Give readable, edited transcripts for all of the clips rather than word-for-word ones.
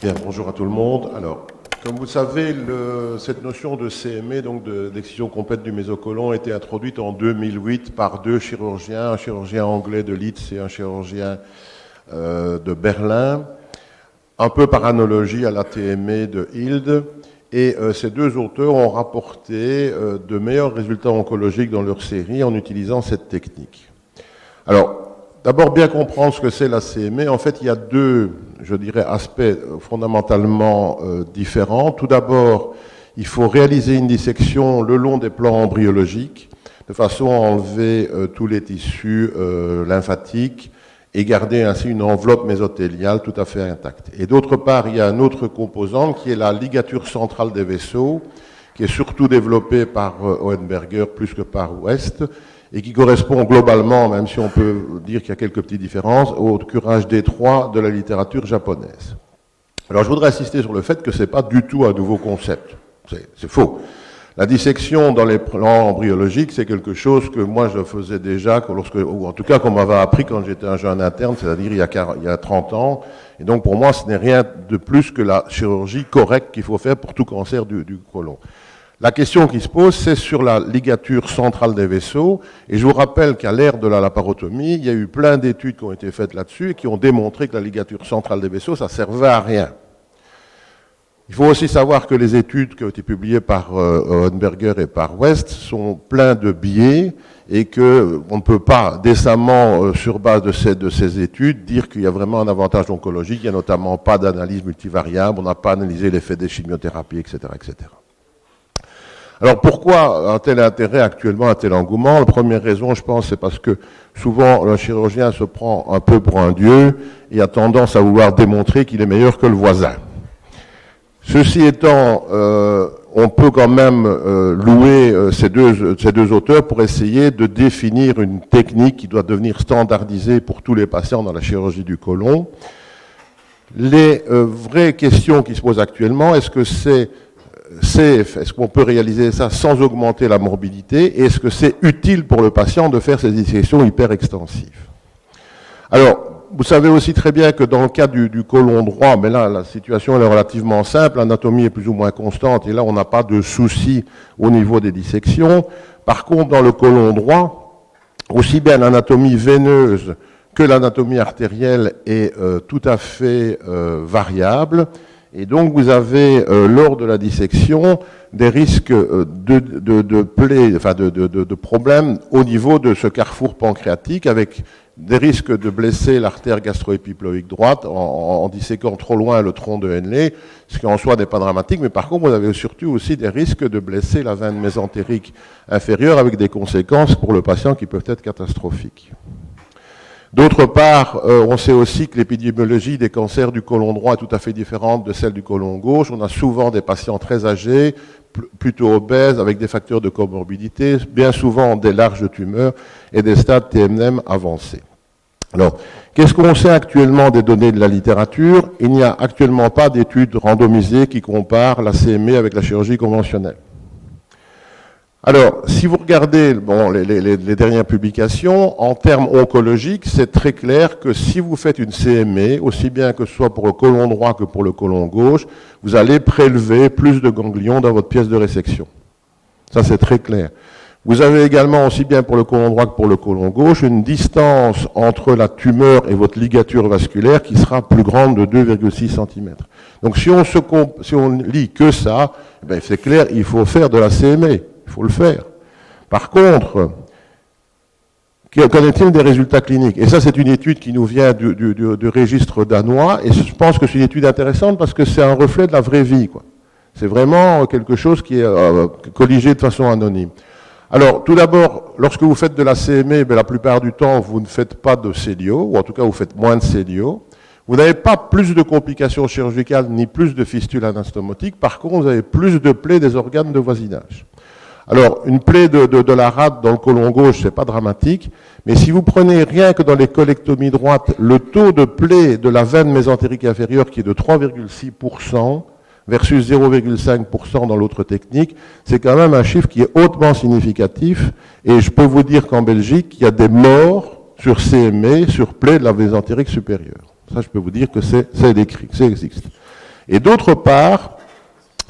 Bien, bonjour à tout le monde. Alors, comme vous le savez, cette notion de CME, donc d'excision complète du mésocolon, a été introduite en 2008 par deux chirurgiens, un chirurgien anglais de Leeds et un chirurgien de Berlin, un peu par analogie à la TME de Hilde. Et ces deux auteurs ont rapporté de meilleurs résultats oncologiques dans leur série en utilisant cette technique. Alors, d'abord, bien comprendre ce que c'est la CME. En fait, il y a deux, je dirais, aspects fondamentalement différents. Tout d'abord, il faut réaliser une dissection le long des plans embryologiques, de façon à enlever tous les tissus lymphatiques et garder ainsi une enveloppe mésothéliale tout à fait intacte. Et d'autre part, il y a un autre composant qui est la ligature centrale des vaisseaux, qui est surtout développée par Hohenberger plus que par West, et qui correspond globalement, même si on peut dire qu'il y a quelques petites différences, au curage D3 de la littérature japonaise. Alors je voudrais insister sur le fait que ce n'est pas du tout un nouveau concept. C'est faux. La dissection dans les plans embryologiques, c'est quelque chose que moi je faisais déjà, ou en tout cas qu'on m'avait appris quand j'étais un jeune interne, c'est-à-dire il y a 30 ans. Et donc pour moi, ce n'est rien de plus que la chirurgie correcte qu'il faut faire pour tout cancer du côlon. La question qui se pose, c'est sur la ligature centrale des vaisseaux. Et je vous rappelle qu'à l'ère de la laparotomie, il y a eu plein d'études qui ont été faites là-dessus et qui ont démontré que la ligature centrale des vaisseaux, ça servait à rien. Il faut aussi savoir que les études qui ont été publiées par Hohenberger et par West sont pleines de biais et qu'on ne peut pas décemment, sur base de ces études, dire qu'il y a vraiment un avantage oncologique. Il n'y a notamment pas d'analyse multivariable, on n'a pas analysé l'effet des chimiothérapies, etc., etc. Alors pourquoi un tel intérêt actuellement, un tel engouement? La première raison, je pense, c'est parce que souvent le chirurgien se prend un peu pour un dieu et a tendance à vouloir démontrer qu'il est meilleur que le voisin. Ceci étant, on peut quand même louer ces deux auteurs pour essayer de définir une technique qui doit devenir standardisée pour tous les patients dans la chirurgie du côlon. Les vraies questions qui se posent actuellement, est-ce qu'on peut réaliser ça sans augmenter la morbidité? Et est-ce que c'est utile pour le patient de faire ces dissections hyper extensives? Alors, vous savez aussi très bien que dans le cas du côlon droit, mais là, la situation elle est relativement simple, l'anatomie est plus ou moins constante, et là, on n'a pas de souci au niveau des dissections. Par contre, dans le côlon droit, aussi bien l'anatomie veineuse que l'anatomie artérielle est tout à fait variable. Et donc, vous avez, lors de la dissection, des risques de problèmes au niveau de ce carrefour pancréatique, avec des risques de blesser l'artère gastro-épiploïque droite en disséquant trop loin le tronc de Henle, ce qui en soi n'est pas dramatique, mais par contre, vous avez surtout aussi des risques de blesser la veine mésentérique inférieure, avec des conséquences pour le patient qui peuvent être catastrophiques. D'autre part, on sait aussi que l'épidémiologie des cancers du côlon droit est tout à fait différente de celle du côlon gauche. On a souvent des patients très âgés, plutôt obèses, avec des facteurs de comorbidité, bien souvent des larges tumeurs et des stades TMM avancés. Alors, qu'est-ce qu'on sait actuellement des données de la littérature? Il n'y a actuellement pas d'études randomisées qui comparent la CME avec la chirurgie conventionnelle. Alors, si vous regardez les dernières publications, en termes oncologiques, c'est très clair que si vous faites une CME, aussi bien que ce soit pour le côlon droit que pour le côlon gauche, vous allez prélever plus de ganglions dans votre pièce de résection. Ça, c'est très clair. Vous avez également, aussi bien pour le côlon droit que pour le côlon gauche, une distance entre la tumeur et votre ligature vasculaire qui sera plus grande de 2,6 cm. Donc, si on lit que ça, c'est clair, il faut faire de la CME. Il faut le faire. Par contre, qu'en est-il des résultats cliniques? Et ça, c'est une étude qui nous vient du registre danois, et je pense que c'est une étude intéressante parce que c'est un reflet de la vraie vie, quoi. C'est vraiment quelque chose qui est colligé de façon anonyme. Alors, tout d'abord, lorsque vous faites de la CME, la plupart du temps, vous ne faites pas de célio, ou en tout cas, vous faites moins de célio. Vous n'avez pas plus de complications chirurgicales, ni plus de fistules anastomotiques. Par contre, vous avez plus de plaies des organes de voisinage. Alors, une plaie de la rate dans le côlon gauche, c'est pas dramatique, mais si vous prenez rien que dans les colectomies droites, le taux de plaie de la veine mésentérique inférieure qui est de 3,6% versus 0,5% dans l'autre technique, c'est quand même un chiffre qui est hautement significatif, et je peux vous dire qu'en Belgique, il y a des morts sur CME, sur plaie de la mésentérique supérieure. Ça, je peux vous dire que c'est décrit, ça existe. Et d'autre part,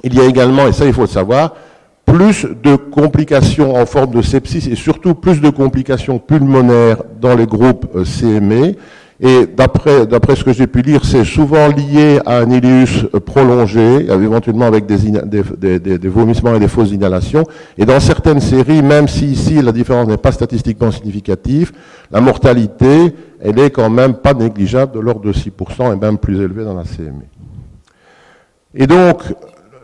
il y a également, et ça il faut le savoir, plus de complications en forme de sepsis et surtout plus de complications pulmonaires dans les groupes CME. Et d'après ce que j'ai pu lire, c'est souvent lié à un ileus prolongé, éventuellement avec des vomissements et des fausses inhalations. Et dans certaines séries, même si ici la différence n'est pas statistiquement significative, la mortalité, elle est quand même pas négligeable, de l'ordre de 6% et même plus élevée dans la CME. Et donc,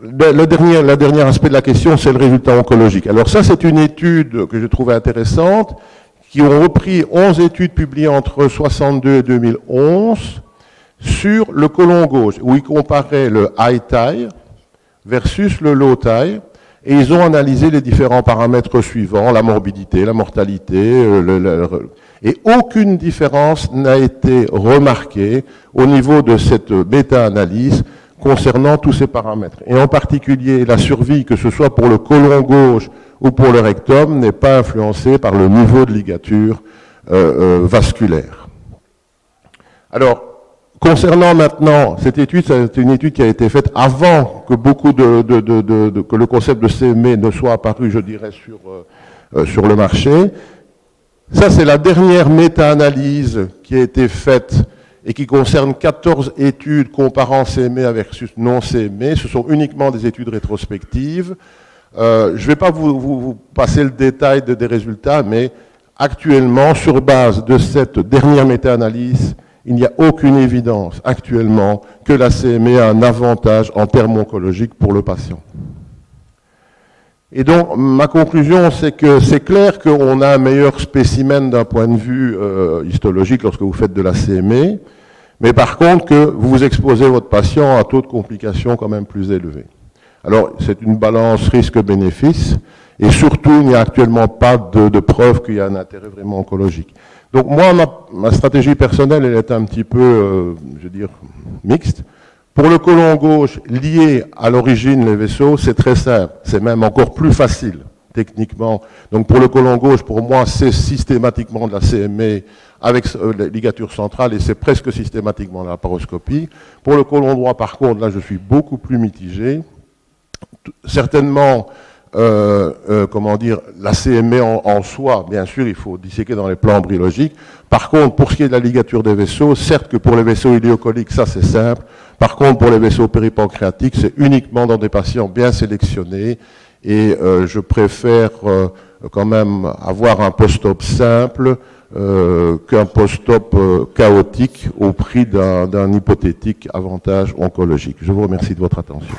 le dernier aspect de la question, c'est le résultat oncologique. Alors ça, c'est une étude que je trouvais intéressante, qui ont repris 11 études publiées entre 1962 et 2011 sur le côlon gauche, où ils comparaient le high tire versus le low tire, et ils ont analysé les différents paramètres suivants, la morbidité, la mortalité, et aucune différence n'a été remarquée au niveau de cette méta-analyse concernant tous ces paramètres. Et en particulier, la survie, que ce soit pour le côlon gauche ou pour le rectum, n'est pas influencée par le niveau de ligature vasculaire. Alors, concernant maintenant cette étude, c'est une étude qui a été faite avant que que le concept de CME ne soit apparu, je dirais, sur le marché. Ça, c'est la dernière méta-analyse qui a été faite et qui concerne 14 études comparant CME versus non CME. Ce sont uniquement des études rétrospectives. Je ne vais pas vous passer le détail des résultats, mais actuellement, sur base de cette dernière méta-analyse, il n'y a aucune évidence actuellement que la CME a un avantage en termes oncologiques pour le patient. Et donc, ma conclusion, c'est que c'est clair qu'on a un meilleur spécimen d'un point de vue histologique lorsque vous faites de la CME, mais par contre que vous exposez votre patient à un taux de complications quand même plus élevé. Alors, c'est une balance risque-bénéfice, et surtout, il n'y a actuellement pas de preuve qu'il y a un intérêt vraiment oncologique. Donc moi, ma stratégie personnelle, elle est un petit peu, je veux dire, mixte. Pour le côlon gauche, lié à l'origine, les vaisseaux, c'est très simple. C'est même encore plus facile, techniquement. Donc pour le côlon gauche, pour moi, c'est systématiquement de la CME avec la ligature centrale et c'est presque systématiquement la laparoscopie. Pour le côlon droit, par contre, là, je suis beaucoup plus mitigé. Certainement, comment dire, la CME en soi, bien sûr, il faut disséquer dans les plans embryologiques. Par contre, pour ce qui est de la ligature des vaisseaux, certes que pour les vaisseaux iléocoliques, ça c'est simple. Par contre, pour les vaisseaux péripancréatiques, c'est uniquement dans des patients bien sélectionnés. Et je préfère quand même avoir un post-op simple qu'un post-op chaotique au prix d'un hypothétique avantage oncologique. Je vous remercie de votre attention.